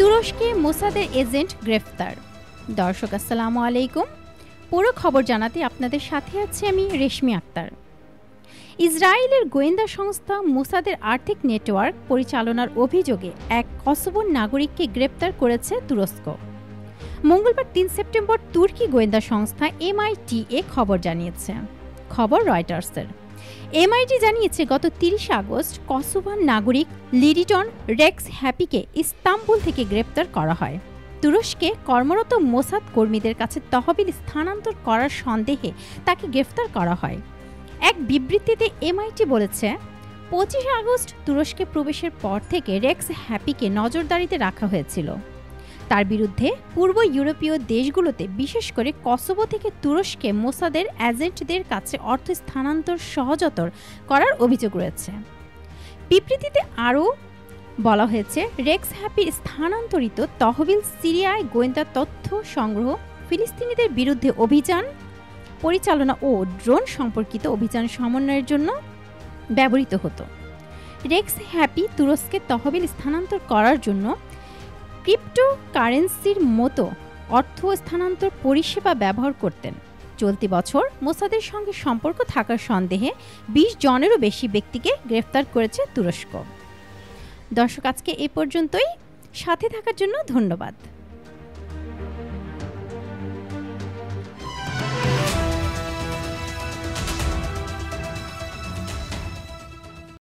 তুরস্কে মোসাদের এজেন্ট গ্রেফতার। দর্শক আসসালামু আলাইকুম। পুরো খবর জানাতে আপনাদের সাথে আছি আমি রেশমি আক্তার। ইসরায়েলের গোয়েন্দা সংস্থা মোসাদের আর্থিক নেটওয়ার্ক পরিচালনার অভিযোগে এক কসোভোর নাগরিককে গ্রেপ্তার করেছে তুরস্ক। মঙ্গলবার ৩ সেপ্টেম্বর তুর্কি গোয়েন্দা সংস্থা MIT খবর জানিয়েছে। খবর রয়টার্সের। MIT জানিয়েছে গত ৩০ আগস্ট কসোভার নাগরিক লিডিটন রেক্স হ্যাপিকে ইস্তাম্বুল থেকে গ্রেপ্তার করা হয়। তুরস্কে কর্মরত মোসাদ কর্মীদের কাছে তহবিল স্থানান্তর করার সন্দেহে তাকে গ্রেফতার করা হয়। এক বিবৃতিতে MIT বলেছে, ২৫ আগস্ট তুরস্কে প্রবেশের পর থেকে রেক্স হ্যাপিকে নজরদারিতে রাখা হয়েছিল। তার বিরুদ্ধে পূর্ব ইউরোপীয় দেশগুলোতে বিশেষ করে কসোভো থেকে তুরস্কে মোসাদের এজেন্টদের কাছে অর্থ স্থানান্তর সহজতর করার অভিযোগ রয়েছে। বিবৃতিতে আরও বলা হয়েছে, রেক্স হ্যাপির স্থানান্তরিত তহবিল সিরিয়ায় গোয়েন্দা তথ্য সংগ্রহ, ফিলিস্তিনিদের বিরুদ্ধে অভিযান পরিচালনা ও ড্রোন সম্পর্কিত অভিযান সমন্বয়ের জন্য ব্যবহৃত হতো। রেক্স হ্যাপি তুরস্কে তহবিল স্থানান্তর করার জন্য ক্রিপ্টোকারেন্সির মতো অর্থ স্থানান্তর পরিষেবা ব্যবহার করতেন। চলতি বছর মোসাদের সঙ্গে সম্পর্ক থাকার সন্দেহে ২০ জনেরও বেশি ব্যক্তিকে গ্রেফতার করেছে তুরস্ক। দর্শক, আজকে এই পর্যন্তই। সাথে থাকার জন্য ধন্যবাদ।